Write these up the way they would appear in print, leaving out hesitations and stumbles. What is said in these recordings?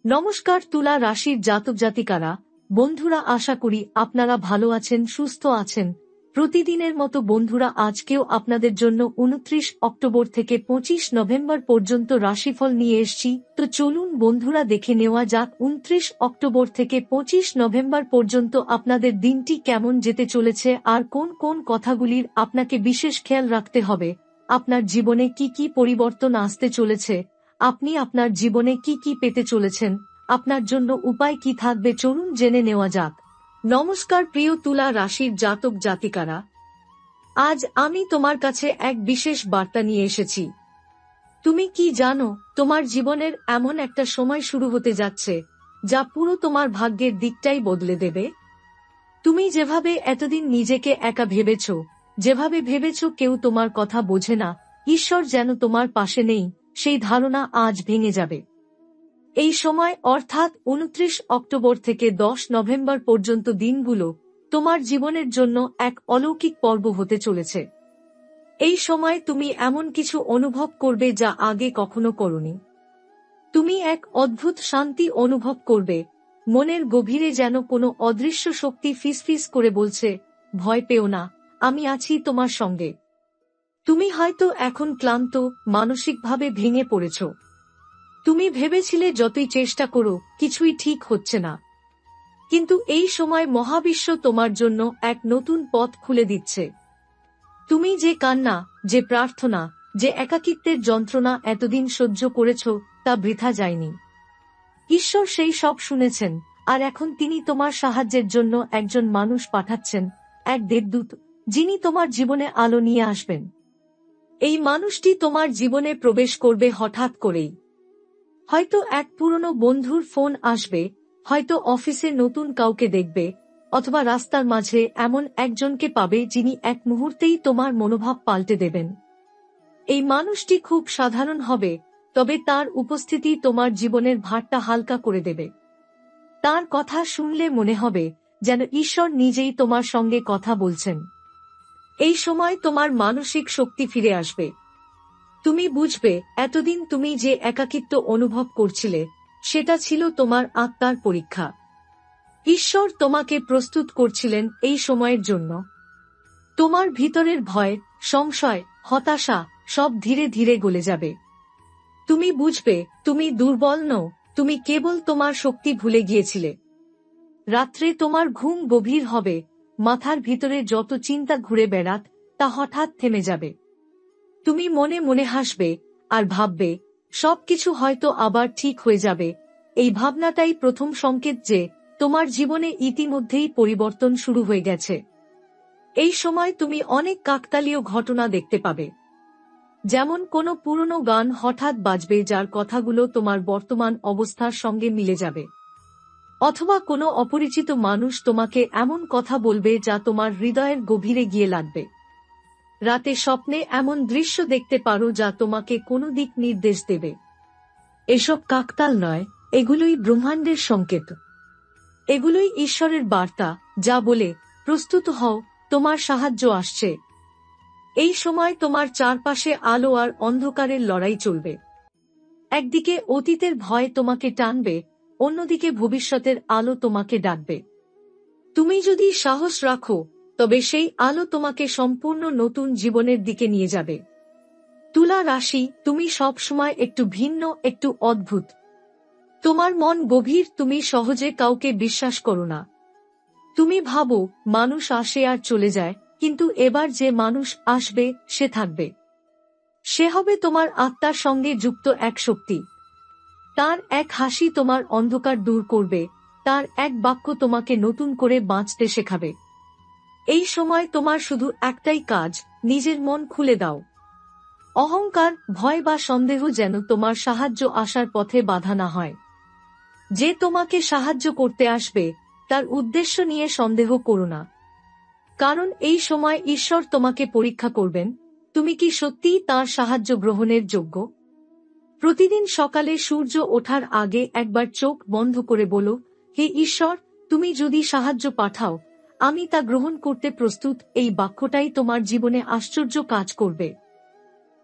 নমস্কার তুলা রাশির জাতক জাতিকারা, বন্ধুরা, আশা করি আপনারা ভালো আছেন, সুস্থ আছেন। প্রতিদিনের মতো বন্ধুরা, আজকেও আপনাদের জন্য 29 অক্টোবর থেকে 25 নভেম্বর পর্যন্ত রাশিফল নিয়ে এসেছি। তো চলুন বন্ধুরা, দেখে নেওয়া যাক 29 অক্টোবর থেকে 25 নভেম্বর পর্যন্ত আপনাদের দিনটি কেমন যেতে চলেছে আর কোন কোন কথাগুলির আপনাকে বিশেষ খেয়াল রাখতে হবে। আপনার জীবনে কি কি পরিবর্তন আসতে চলেছে, আপনি আপনার জীবনে কি কি পেতে চলেছেন, আপনার জন্য উপায় কি থাকবে, চলুন জেনে নেওয়া যাক। নমস্কার প্রিয় তুলা রাশির জাতক জাতিকারা, আজ আমি তোমার কাছে এক বিশেষ বার্তা নিয়ে এসেছি। তুমি কি জানো, তোমার জীবনের এমন একটা সময় শুরু হতে যাচ্ছে যা পুরো তোমার ভাগ্যের দিকটাই বদলে দেবে। তুমি যেভাবে এতদিন নিজেকে একা ভেবেছ, যেভাবে ভেবেছ কেউ তোমার কথা বোঝে না, ঈশ্বর যেন তোমার পাশে নেই, সেই ধারণা আজ ভেঙে যাবে। এই সময় অর্থাৎ 29 অক্টোবর থেকে 10 নভেম্বর পর্যন্ত দিনগুলো তোমার জীবনের জন্য এক অলৌকিক পর্ব হতে চলেছে। এই সময় তুমি এমন কিছু অনুভব করবে যা আগে কখনো করোনি। তুমি এক অদ্ভুত শান্তি অনুভব করবে, মনের গভীরে যেন কোনো অদৃশ্য শক্তি ফিসফিস করে বলছে, ভয় পেও না, আমি আছি তোমার সঙ্গে। তুমি হয়তো এখন ক্লান্ত, মানসিকভাবে ভেঙে পড়েছ। তুমি ভেবেছিলে যতই চেষ্টা করো কিছুই ঠিক হচ্ছে না, কিন্তু এই সময় মহাবিশ্ব তোমার জন্য এক নতুন পথ খুলে দিচ্ছে। তুমি যে কান্না, যে প্রার্থনা, যে একাকিত্বের যন্ত্রণা এতদিন সহ্য করেছ, তা বৃথা যায়নি। ঈশ্বর সেই সব শুনেছেন, আর এখন তিনি তোমার সাহায্যের জন্য একজন মানুষ পাঠাচ্ছেন, এক দেবদূত, যিনি তোমার জীবনে আলো নিয়ে আসবেন। এই মানুষটি তোমার জীবনে প্রবেশ করবে হঠাৎ করেই। হয়তো এক পুরনো বন্ধুর ফোন আসবে, হয়তো অফিসে নতুন কাউকে দেখবে, অথবা রাস্তার মাঝে এমন একজনকে পাবে যিনি এক মুহূর্তেই তোমার মনোভাব পাল্টে দেবেন। এই মানুষটি খুব সাধারণ হবে, তবে তার উপস্থিতি তোমার জীবনের ভারটা হালকা করে দেবে। তার কথা শুনলে মনে হবে যেন ঈশ্বর নিজেই তোমার সঙ্গে কথা বলছেন। এই সময় তোমার মানসিক শক্তি ফিরে আসবে। তুমি বুঝবে এতদিন তুমি যে একাকিত্ব অনুভব করছিলে, সেটা ছিল তোমার আত্মার পরীক্ষা। ঈশ্বর তোমাকে প্রস্তুত করছিলেন এই সময়ের জন্য। তোমার ভিতরের ভয়, সংশয়, হতাশা সব ধীরে ধীরে গলে যাবে। তুমি বুঝবে তুমি দুর্বল নও, তুমি কেবল তোমার শক্তি ভুলে গিয়েছিলে। রাত্রে তোমার ঘুম গভীর হবে, মাথার ভিতরে যত চিন্তা ঘুরে বেড়াত তা হঠাৎ থেমে যাবে। তুমি মনে মনে হাসবে আর ভাববে সবকিছু হয়তো আবার ঠিক হয়ে যাবে। এই ভাবনাটাই প্রথম সংকেত যে তোমার জীবনে ইতিমধ্যেই পরিবর্তন শুরু হয়ে গেছে। এই সময় তুমি অনেক কাকতালীয় ঘটনা দেখতে পাবে। যেমন কোনো পুরনো গান হঠাৎ বাজবে যার কথাগুলো তোমার বর্তমান অবস্থার সঙ্গে মিলে যাবে, অথবা কোনো অপরিচিত মানুষ তোমাকে এমন কথা বলবে যা তোমার হৃদয়ের গভীরে গিয়ে লাগবে। রাতে স্বপ্নে এমন দৃশ্য দেখতে পারো যা তোমাকে কোনো দিক নির্দেশ দেবে। এসব কাকতাল নয়, এগুলোই ব্রহ্মাণ্ডের সংকেত। এগুলোই ঈশ্বরের বার্তা, যা বলে, প্রস্তুত হও, তোমার সাহায্য আসছে। এই সময় তোমার চারপাশে আলো আর অন্ধকারের লড়াই চলবে। একদিকে অতীতের ভয় তোমাকে টানবে, অন্যদিকে ভবিষ্যতের আলো তোমাকে ডাকবে। তুমি যদি সাহস রাখো, তবে সেই আলো তোমাকে সম্পূর্ণ নতুন জীবনের দিকে নিয়ে যাবে। তুলা রাশি, তুমি সব সময় একটু ভিন্ন, একটু অদ্ভুত। তোমার মন গভীর, তুমি সহজে কাউকে বিশ্বাস করো না। তুমি ভাবো মানুষ আসে আর চলে যায়, কিন্তু এবার যে মানুষ আসবে সে থাকবে। সে হবে তোমার আত্মার সঙ্গে যুক্ত এক শক্তি। তার এক হাসি তোমার অন্ধকার দূর করবে, তার এক বাক্য তোমাকে নতুন করে বাঁচতে শেখাবে। এই সময় তোমার শুধু একটাই কাজ, নিজের মন খুলে দাও। অহংকার, ভয় বা সন্দেহ যেন তোমার সাহায্য আসার পথে বাধা না হয়। যে তোমাকে সাহায্য করতে আসবে তার উদ্দেশ্য নিয়ে সন্দেহ করো না, কারণ এই সময় ঈশ্বর তোমাকে পরীক্ষা করবেন, তুমি কি সত্যিই তাঁর সাহায্য গ্রহণের যোগ্য। প্রতিদিন সকালে সূর্য ওঠার আগে একবার চোখ বন্ধ করে বলো, হে ঈশ্বর, তুমি যদি সাহায্য পাঠাও, আমি তা গ্রহণ করতে প্রস্তুত। এই বাক্যটাই তোমার জীবনে আশ্চর্য কাজ করবে,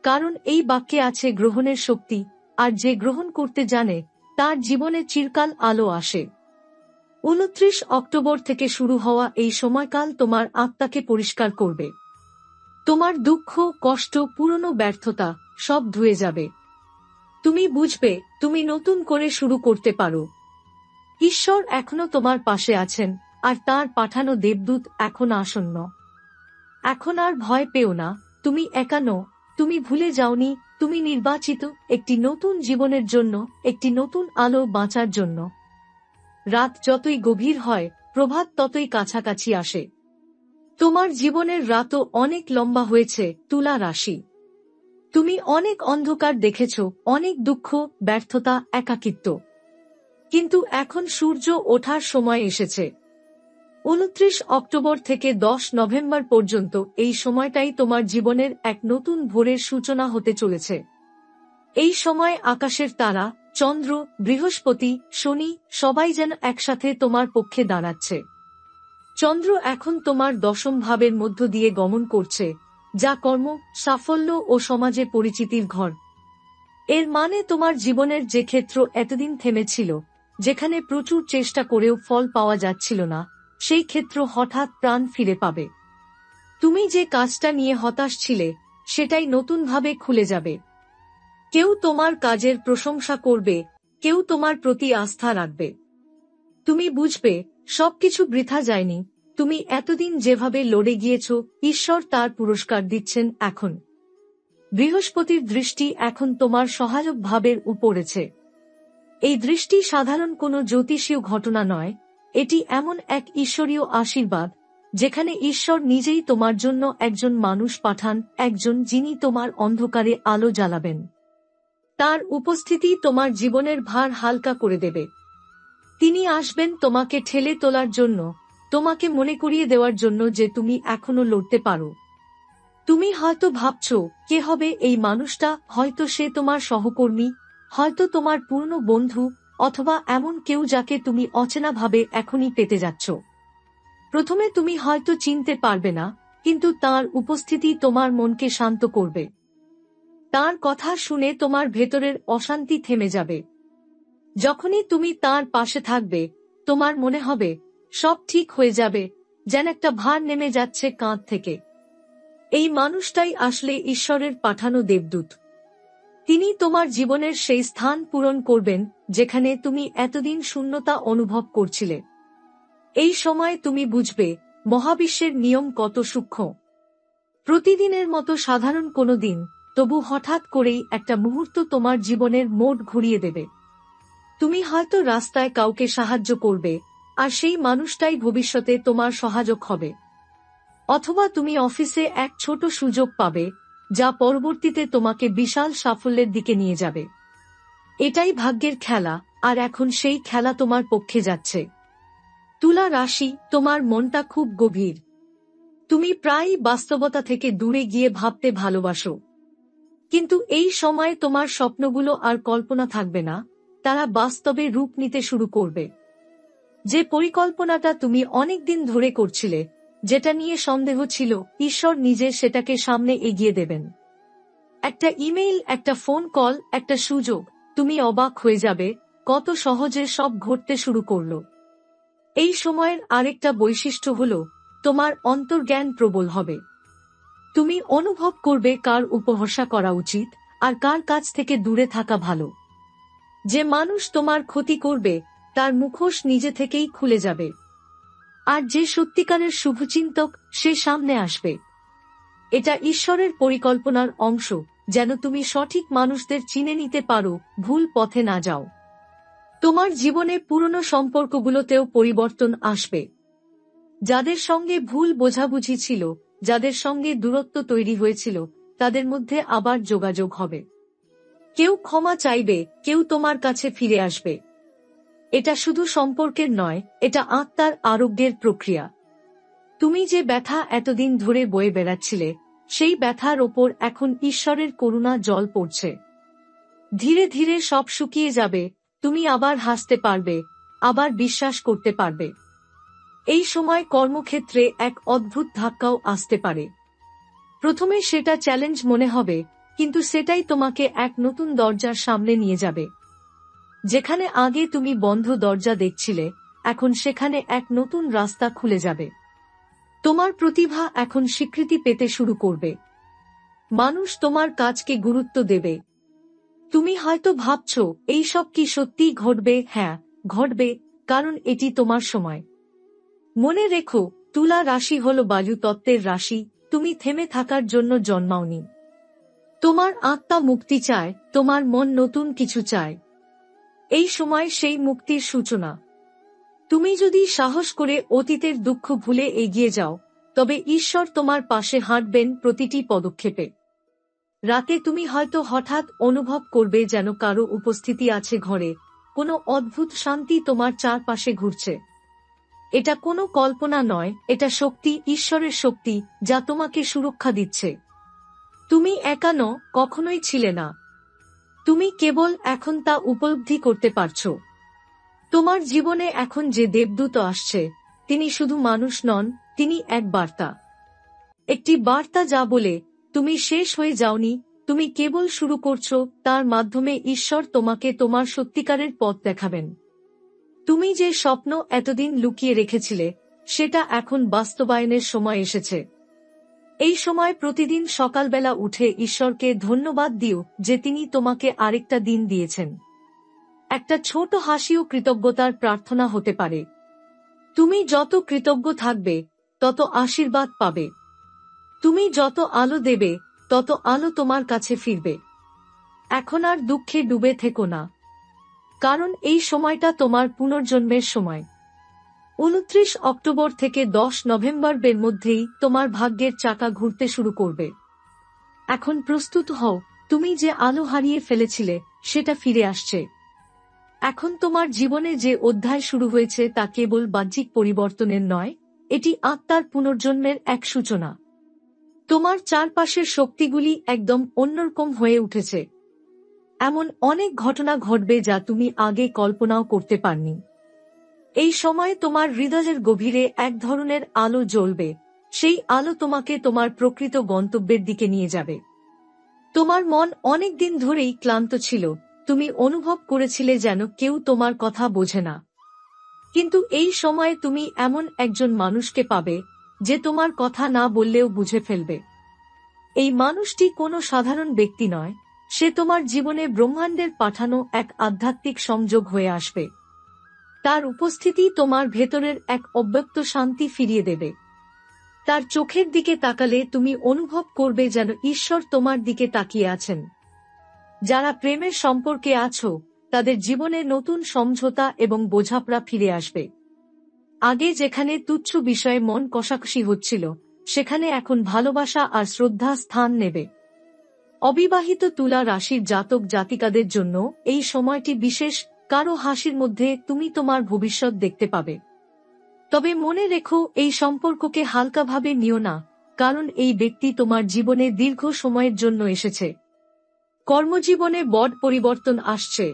কারণ এই বাক্যে আছে গ্রহণের শক্তি, আর যে গ্রহণ করতে জানে তার জীবনে চিরকাল আলো আসে। 29 অক্টোবর থেকে শুরু হওয়া এই সময়কাল তোমার আত্মাকে পরিষ্কার করবে। তোমার দুঃখ, কষ্ট, পুরনো ব্যর্থতা সব ধুয়ে যাবে। তুমি বুঝবে তুমি নতুন করে শুরু করতে পারো। ঈশ্বর এখনো তোমার পাশে আছেন, আর তার পাঠানো দেবদূত এখন আসন্ন। এখন আর ভয় পেও না, তুমি একা নও, তুমি ভুলে যাওনি, তুমি নির্বাচিত একটি নতুন জীবনের জন্য, একটি নতুন আলো বাঁচার জন্য। রাত যতই গভীর হয়, প্রভাত ততই কাছাকাছি আসে। তোমার জীবনের রাতও অনেক লম্বা হয়েছে, তুলা রাশি। তুমি অনেক অন্ধকার দেখেছ, অনেক দুঃখ, ব্যর্থতা, একাকিত্ব। কিন্তু এখন সূর্য ওঠার সময় এসেছে। 29 অক্টোবর থেকে 10 নভেম্বর পর্যন্ত এই সময়টাই তোমার জীবনের এক নতুন ভোরের সূচনা হতে চলেছে। এই সময় আকাশের তারা, চন্দ্র, বৃহস্পতি, শনি সবাই যেন একসাথে তোমার পক্ষে দাঁড়াচ্ছে। চন্দ্র এখন তোমার 10ম ভাবের মধ্য দিয়ে গমন করছে, যা কর্ম, সাফল্য ও সমাজে পরিচিতির ঘর। এর মানে তোমার জীবনের যে ক্ষেত্র এতদিন থেমেছিল, যেখানে প্রচুর চেষ্টা করেও ফল পাওয়া যাচ্ছিল না, সেই ক্ষেত্র হঠাৎ প্রাণ ফিরে পাবে। তুমি যে কাজটা নিয়ে হতাশ ছিলে, সেটাই নতুনভাবে খুলে যাবে। কেউ তোমার কাজের প্রশংসা করবে, কেউ তোমার প্রতি আস্থা রাখবে। তুমি বুঝবে সবকিছু বৃথা যায়নি, তুমি এতদিন যেভাবে লড়ে গিয়েছ, ঈশ্বর তার পুরস্কার দিচ্ছেন এখন। বৃহস্পতির দৃষ্টি এখন তোমার সহায়ক ভাবের উপরেছে। এই দৃষ্টি সাধারণ কোনো জ্যোতিষীয় ঘটনা নয়, এটি এমন এক ঈশ্বরীয় আশীর্বাদ, যেখানে ঈশ্বর নিজেই তোমার জন্য একজন মানুষ পাঠান, একজন যিনি তোমার অন্ধকারে আলো জ্বালাবেন। তার উপস্থিতি তোমার জীবনের ভার হালকা করে দেবে। তিনি আসবেন তোমাকে ঠেলে তোলার জন্য, তোমাকে মনে করিয়ে দেওয়ার জন্য যে তুমি এখনো লড়তে পারো। তুমি হয়তো ভাবছ, কে হবে এই মানুষটা? হয়তো সে তোমার সহকর্মী, হয়তো তোমার পুরনো বন্ধু, অথবা এমন কেউ যাকে তুমি অচেনাভাবে এখনই পেতে যাচ্ছ। প্রথমে তুমি হয়তো চিনতে পারবে না, কিন্তু তার উপস্থিতি তোমার মনকে শান্ত করবে। তার কথা শুনে তোমার ভেতরের অশান্তি থেমে যাবে। যখনই তুমি তার পাশে থাকবে, তোমার মনে হবে সব ঠিক হয়ে যাবে, যেন একটা ভার নেমে যাচ্ছে কাঁধ থেকে। এই মানুষটাই আসলে ঈশ্বরের পাঠানো দেবদূত। তিনি তোমার জীবনের সেই স্থান পূরণ করবেন, যেখানে তুমি এতদিন শূন্যতা অনুভব করছিলে। এই সময় তুমি বুঝবে মহাবিশ্বের নিয়ম কত সূক্ষ্ম। প্রতিদিনের মতো সাধারণ কোনো দিন, তবু হঠাৎ করেই একটা মুহূর্ত তোমার জীবনের মোড় ঘুরিয়ে দেবে। তুমি হয়তো রাস্তায় কাউকে সাহায্য করবে, আর সেই মানুষটাই ভবিষ্যতে তোমার সহায়ক হবে। অথবা তুমি অফিসে এক ছোট সুযোগ পাবে, যা পরবর্তীতে তোমাকে বিশাল সাফল্যের দিকে নিয়ে যাবে। এটাই ভাগ্যের খেলা, আর এখন সেই খেলা তোমার পক্ষে যাচ্ছে। তুলা রাশি, তোমার মনটা খুব গভীর। তুমি প্রায়ই বাস্তবতা থেকে দূরে গিয়ে ভাবতে ভালোবাসো। কিন্তু এই সময়ে তোমার স্বপ্নগুলো আর কল্পনা থাকবে না, তারা বাস্তবে রূপ নিতে শুরু করবে। যে পরিকল্পনাটা তুমি অনেকদিন ধরে করছিলে, যেটা নিয়ে সন্দেহ ছিল, ঈশ্বর নিজে সেটাকে সামনে এগিয়ে দেবেন। একটা ইমেইল, একটা ফোন কল, একটা সুযোগ, তুমি অবাক হয়ে যাবে কত সহজে সব ঘটতে শুরু করলো। এই সময়ের আরেকটা বৈশিষ্ট্য হলো, তোমার অন্তর্জ্ঞান প্রবল হবে। তুমি অনুভব করবে কার উপহাসা করা উচিত, আর কার কাছ থেকে দূরে থাকা ভালো। যে মানুষ তোমার ক্ষতি করবে, তার মুখোশ নিজে থেকেই খুলে যাবে। আর যে সত্যিকারের শুভচিন্তক, সে সামনে আসবে। এটা ঈশ্বরের পরিকল্পনার অংশ, যেন তুমি সঠিক মানুষদের চিনে নিতে পারো, ভুল পথে না যাও। তোমার জীবনে পুরনো সম্পর্কগুলোতেও পরিবর্তন আসবে। যাদের সঙ্গে ভুল বোঝাবুঝি ছিল, যাদের সঙ্গে দূরত্ব তৈরি হয়েছিল, তাদের মধ্যে আবার যোগাযোগ হবে। কেউ ক্ষমা চাইবে, কেউ তোমার কাছে ফিরে আসবে। এটা শুধু সম্পর্কের নয়, এটা আত্মার আরোগ্যের প্রক্রিয়া। তুমি যে ব্যথা এতদিন ধরে বয়ে বেড়াচ্ছিলে, সেই ব্যথার ওপর এখন ঈশ্বরের করুণা জল পড়ছে। ধীরে ধীরে সব শুকিয়ে যাবে, তুমি আবার হাসতে পারবে, আবার বিশ্বাস করতে পারবে। এই সময় কর্মক্ষেত্রে এক অদ্ভুত ধাক্কাও আসতে পারে। প্রথমে সেটা চ্যালেঞ্জ মনে হবে, কিন্তু সেটাই তোমাকে এক নতুন দরজার সামনে নিয়ে যাবে। যেখানে আগে তুমি বন্ধ দরজা দেখছিলে, এখন সেখানে এক নতুন রাস্তা খুলে যাবে। তোমার প্রতিভা এখন স্বীকৃতি পেতে শুরু করবে। মানুষ তোমার কাজকে গুরুত্ব দেবে। তুমি হয়তো ভাবছো এই সব কি সত্যিই ঘটবে? হ্যাঁ, ঘটবে, কারণ এটি তোমার সময়। মনে রেখো, তুলা রাশি হল বায়ু তত্ত্বের রাশি। তুমি থেমে থাকার জন্য জন্মাওনি। তোমার আত্মা মুক্তি চায়, তোমার মন নতুন কিছু চায়। এই সময় সেই মুক্তির সূচনা। তুমি যদি সাহস করে অতীতের দুঃখ ভুলে এগিয়ে যাও, তবে ঈশ্বর তোমার পাশে হাঁটবেন প্রতিটি পদক্ষেপে। রাতে তুমি হয়তো হঠাৎ অনুভব করবে যেন কারো উপস্থিতি আছে ঘরে, কোনো অদ্ভুত শান্তি তোমার চারপাশে ঘুরছে। এটা কোনো কল্পনা নয়, এটা শক্তি, ঈশ্বরের শক্তি, যা তোমাকে সুরক্ষা দিচ্ছে। তুমি একা নও, কখনোই ছিলে না। তুমি কেবল এখন তা উপলব্ধি করতে পারছো। তোমার জীবনে এখন যে দেবদূত আসছে, তিনি শুধু মানুষ নন, তিনি এক বার্তা। একটি বার্তা যা বলে, তুমি শেষ হয়ে যাওনি, তুমি কেবল শুরু করছো। তার মাধ্যমে ঈশ্বর তোমাকে তোমার সত্যিকারের পথ দেখাবেন। তুমি যে স্বপ্ন এতদিন লুকিয়ে রেখেছিলে, সেটা এখন বাস্তবায়নের সময় এসেছে। এই সময় প্রতিদিন সকালবেলা উঠে ঈশ্বরকে ধন্যবাদ দিও যে তিনি তোমাকে আরেকটা দিন দিয়েছেন। একটা ছোট হাসিও কৃতজ্ঞতার প্রার্থনা হতে পারে। তুমি যত কৃতজ্ঞ থাকবে, তত আশীর্বাদ পাবে। তুমি যত আলো দেবে, তত আলো তোমার কাছে ফিরবে। এখন আর দুঃখে ডুবে থেকো না, কারণ এই সময়টা তোমার পুনর্জন্মের সময়। 29 অক্টোবর থেকে 10 নভেম্বরের মধ্যেই তোমার ভাগ্যের চাকা ঘুরতে শুরু করবে। এখন প্রস্তুত হও, তুমি যে আলো হারিয়ে ফেলেছিলে, সেটা ফিরে আসছে। এখন তোমার জীবনে যে অধ্যায় শুরু হয়েছে তা কেবল বাহ্যিক পরিবর্তনের নয়, এটি আত্মার পুনর্জন্মের এক সূচনা। তোমার চারপাশের শক্তিগুলি একদম অন্যরকম হয়ে উঠেছে। এমন অনেক ঘটনা ঘটবে যা তুমি আগে কল্পনাও করতে পারনি। এই সময় তোমার হৃদয়ের গভীরে এক ধরনের আলো জ্বলবে। সেই আলো তোমাকে তোমার প্রকৃত গন্তব্যের দিকে নিয়ে যাবে। তোমার মন অনেক দিন ধরেই ক্লান্ত ছিল। তুমি অনুভব করেছিলে যেন কেউ তোমার কথা বোঝে না। কিন্তু এই সময়ে তুমি এমন একজন মানুষকে পাবে, যে তোমার কথা না বললেও বুঝে ফেলবে। এই মানুষটি কোনো সাধারণ ব্যক্তি নয়, সে তোমার জীবনে ব্রহ্মাণ্ডের পাঠানো এক আধ্যাত্মিক সংযোগ হয়ে আসবে। তার উপস্থিতি তোমার ভেতরের এক অব্যক্ত শান্তি ফিরিয়ে দেবে। তার চোখের দিকে তাকালে তুমি অনুভব করবে যেন ঈশ্বর তোমার দিকে তাকিয়ে আছেন। যারা প্রেমের সম্পর্কে আছো, তাদের জীবনে নতুন সমঝোতা এবং বোঝাপড়া ফিরে আসবে। আগে যেখানে তুচ্ছ বিষয়ে মন কষাকষি হচ্ছিল, সেখানে এখন ভালোবাসা আর শ্রদ্ধা স্থান নেবে। অবিবাহিত তুলা রাশির জাতক জাতিকাদের জন্য এই সময়টি বিশেষ। কারো হাসির মধ্যে তুমি তোমার ভবিষ্যৎ দেখতে পাবে। তবে মনে রেখো, এই সম্পর্ককে হালকাভাবে নিও না, কারণ এই ব্যক্তি তোমার জীবনে দীর্ঘ সময়ের জন্য এসেছে। কর্মজীবনে বড় পরিবর্তন আসছে।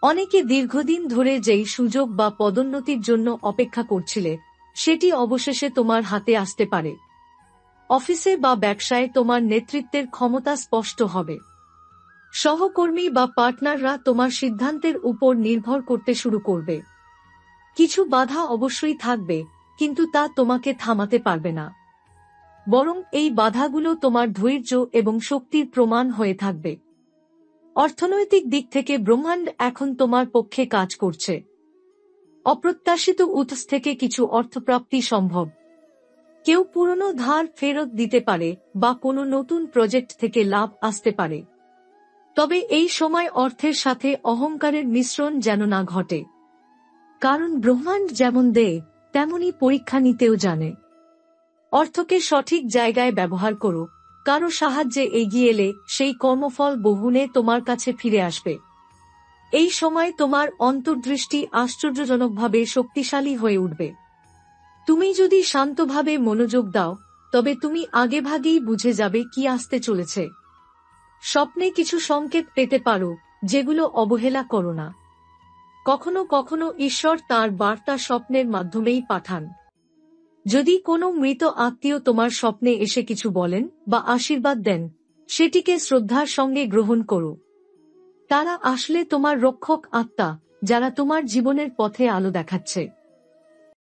অনেকে দীর্ঘদিন ধরে যেই সুযোগ বা পদোন্নতির জন্য অপেক্ষা করছিলে, সেটি অবশেষে তোমার হাতে আসতে পারে। অফিসে বা ব্যবসায় তোমার নেতৃত্বের ক্ষমতা স্পষ্ট হবে। সহকর্মী বা পার্টনাররা তোমার সিদ্ধান্তের উপর নির্ভর করতে শুরু করবে। কিছু বাধা অবশ্যই থাকবে, কিন্তু তা তোমাকে থামাতে পারবে না। বরং এই বাধাগুলো তোমার ধৈর্য এবং শক্তির প্রমাণ হয়ে থাকবে। অর্থনৈতিক দিক থেকে ব্রহ্মাণ্ড এখন তোমার পক্ষে কাজ করছে। অপ্রত্যাশিত উৎস থেকে কিছু অর্থপ্রাপ্তি সম্ভব। কেউ পুরনো ধার ফেরত দিতে পারে বা কোনো নতুন প্রজেক্ট থেকে লাভ আসতে পারে। তবে এই সময় অর্থের সাথে অহংকারের মিশ্রণ যেন না ঘটে, কারণ ব্রহ্মাণ্ড যেমন দেয়, তেমনি পরীক্ষা নিতেও জানে। অর্থকে সঠিক জায়গায় ব্যবহার করো। কারো সাহায্যে এগিয়ে এলে সেই কর্মফল বহুগুণে তোমার কাছে ফিরে আসবে। এই সময় তোমার অন্তর্দৃষ্টি আশ্চর্যজনকভাবে শক্তিশালী হয়ে উঠবে। তুমি যদি শান্তভাবে মনোযোগ দাও, তবে তুমি আগেভাগেই বুঝে যাবে কি আসতে চলেছে। স্বপ্নে কিছু সংকেত পেতে পারো, যেগুলো অবহেলা করো না। কখনো কখনো ঈশ্বর তাঁর বার্তা স্বপ্নের মাধ্যমেই পাঠান। যদি কোনো মৃত আত্মীয় তোমার স্বপ্নে এসে কিছু বলেন বা আশীর্বাদ দেন, সেটিকে শ্রদ্ধার সঙ্গে গ্রহণ করো। তারা আসলে তোমার রক্ষক আত্মা, যারা তোমার জীবনের পথে আলো দেখাচ্ছে।